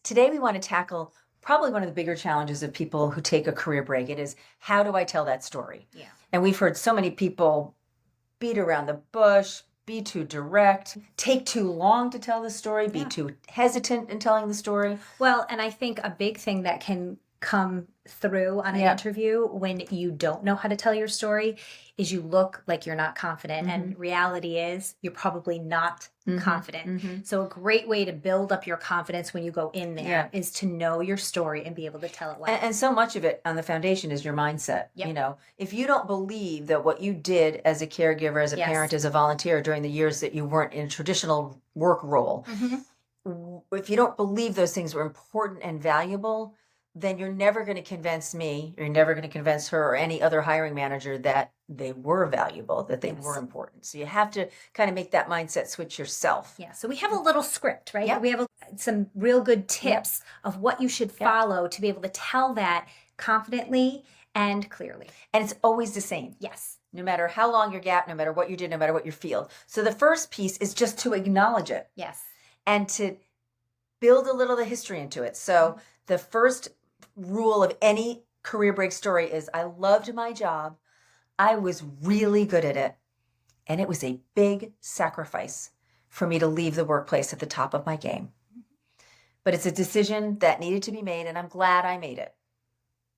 Today we want to tackle probably one of the bigger challenges of people who take a career break. It is, how do I tell that story? Yeah. And we've heard so many people beat around the bush, be too direct, take too long to tell the story, be too hesitant in telling the story. Well, and I think a big thing that can come through on an interview when you don't know how to tell your story is you look like you're not confident. And reality is you're probably not confident. So a great way to build up your confidence when you go in there is to know your story and be able to tell it well. And so much of it on the foundation is your mindset. Yep. You know, if you don't believe that what you did as a caregiver, as a parent, as a volunteer during the years that you weren't in a traditional work role, if you don't believe those things were important and valuable, then you're never going to convince me, you're never going to convince her or any other hiring manager that they were valuable, that they were important. So you have to kind of make that mindset switch yourself. Yeah. So we have a little script, right? Yep. We have some real good tips of what you should follow to be able to tell that confidently and clearly. And it's always the same. Yes. No matter how long your gap, no matter what you did, no matter what your field. So the first piece is just to acknowledge it. Yes. And to build a little of the history into it. So the first rule of any career break story is, I loved my job. I was really good at it. And it was a big sacrifice for me to leave the workplace at the top of my game. But it's a decision that needed to be made, and I'm glad I made it.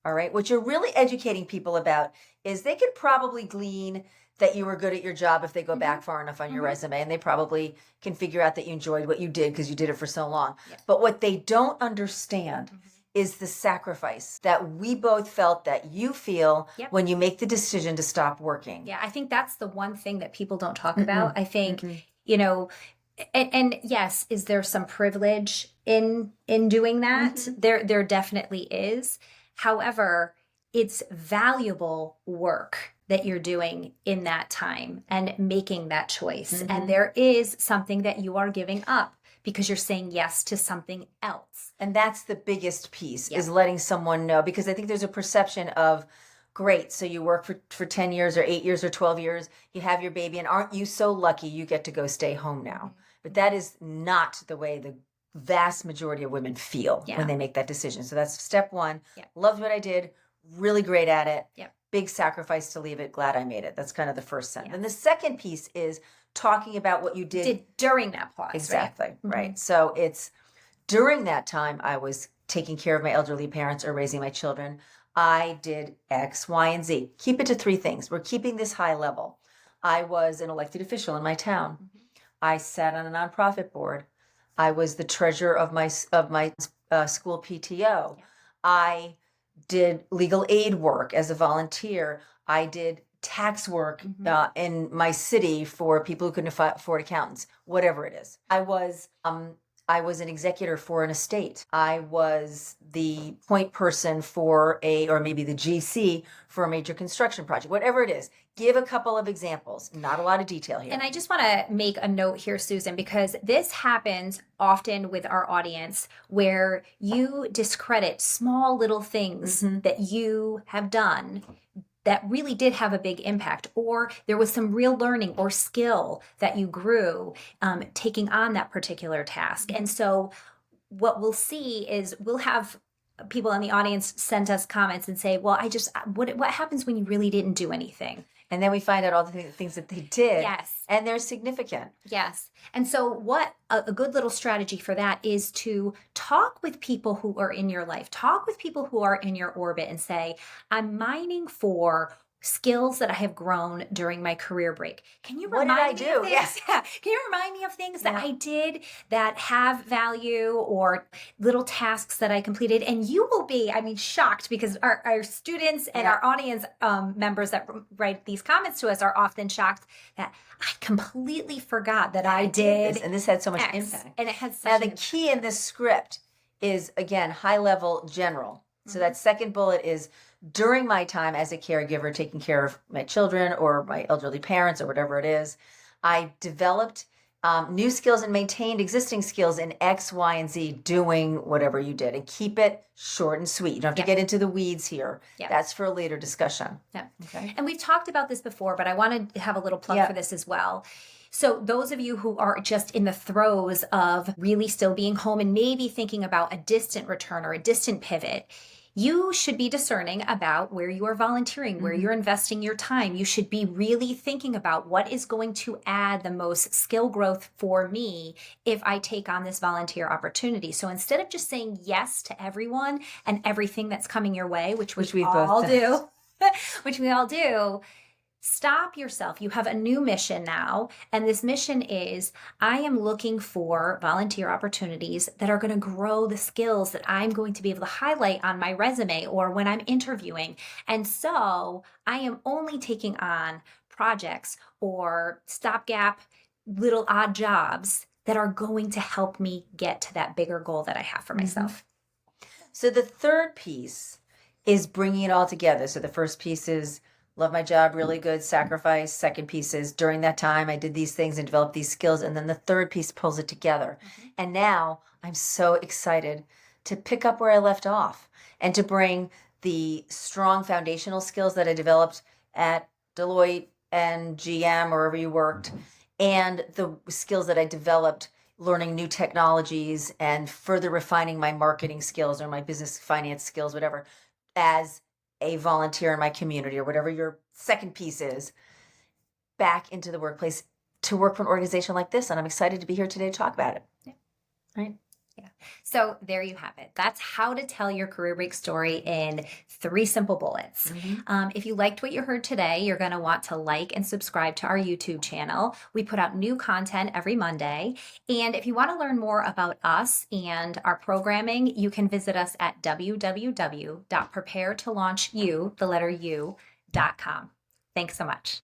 All right. What you're really educating people about is they could probably glean that you were good at your job if they go back far enough on your resume, and they probably can figure out that you enjoyed what you did because you did it for so long. Yeah. But what they don't understand is the sacrifice that we both felt, that you feel when you make the decision to stop working. Yeah, I think that's the one thing that people don't talk about. I think, you know, and yes, is there some privilege in doing that? There definitely is. However, it's valuable work that you're doing in that time and making that choice. And there is something that you are giving up because you're saying yes to something else. And that's the biggest piece, is letting someone know, because I think there's a perception of, great, so you work for 10 years or 8 years or 12 years, you have your baby, and aren't you so lucky you get to go stay home now? But that is not the way the vast majority of women feel when they make that decision. So that's step one. Loved what I did, really great at it. Big sacrifice to leave it, glad I made it. That's kind of the first sentence. And the second piece is talking about what you did during that pause. Exactly, right? So it's during that time I was taking care of my elderly parents or raising my children. I did X, Y, and Z. Keep it to 3 things. We're keeping this high level. I was an elected official in my town. I sat on a nonprofit board. I was the treasurer of my school PTO. I did legal aid work as a volunteer. I did tax work in my city for people who couldn't afford accountants, whatever it is. I was an executor for an estate. I was the point person for or maybe the GC for a major construction project, whatever it is. Give a couple of examples, not a lot of detail here. And I just want to make a note here, Susan, because this happens often with our audience where you discredit small little things that you have done that really did have a big impact, or there was some real learning or skill that you grew taking on that particular task. And so what we'll see is we'll have people in the audience send us comments and say, well, what happens when you really didn't do anything? And then we find out all the things that they did. Yes. And they're significant. Yes. And so what a good little strategy for that is to talk with people who are in your life, talk with people who are in your orbit and say, I'm mining for skills that I have grown during my career break. Can you remind me of things? Yes. Yeah. Can you remind me of things that I did that have value, or little tasks that I completed? And you will be, shocked, because our students and our audience members that write these comments to us are often shocked that I completely forgot that I did this, and this had so much X, impact. And it has such now the key in this script is, again, high level, general. So that second bullet is, during my time as a caregiver, taking care of my children or my elderly parents or whatever it is, I developed new skills and maintained existing skills in X, Y, and Z, doing whatever you did. And keep it short and sweet. You don't have to get into the weeds here. That's for a later discussion. Okay. And we've talked about this before, but I want to have a little plug for this as well. So those of you who are just in the throes of really still being home and maybe thinking about a distant return or a distant pivot, you should be discerning about where you are volunteering, where you're investing your time. You should be really thinking about what is going to add the most skill growth for me if I take on this volunteer opportunity. So instead of just saying yes to everyone and everything that's coming your way, which we all do, which we all do, stop yourself. You have a new mission now. And this mission is I am looking for volunteer opportunities that are going to grow the skills that I'm going to be able to highlight on my resume or when I'm interviewing. And so I am only taking on projects or stopgap little odd jobs that are going to help me get to that bigger goal that I have for myself. So the third piece is bringing it all together. So the first piece is love my job, really good, sacrifice. Second piece is during that time I did these things and developed these skills. And then the third piece pulls it together. And now I'm so excited to pick up where I left off and to bring the strong foundational skills that I developed at Deloitte and GM or wherever you worked, and the skills that I developed learning new technologies and further refining my marketing skills or my business finance skills, whatever, as a volunteer in my community or whatever your second piece is, back into the workplace to work for an organization like this. And I'm excited to be here today to talk about it. Yeah. Right. Yeah. So there you have it. That's how to tell your career break story in 3 simple bullets. If you liked what you heard today, you're going to want to like and subscribe to our YouTube channel. We put out new content every Monday. And if you want to learn more about us and our programming, you can visit us at www.preparetolaunchu.com. Thanks so much.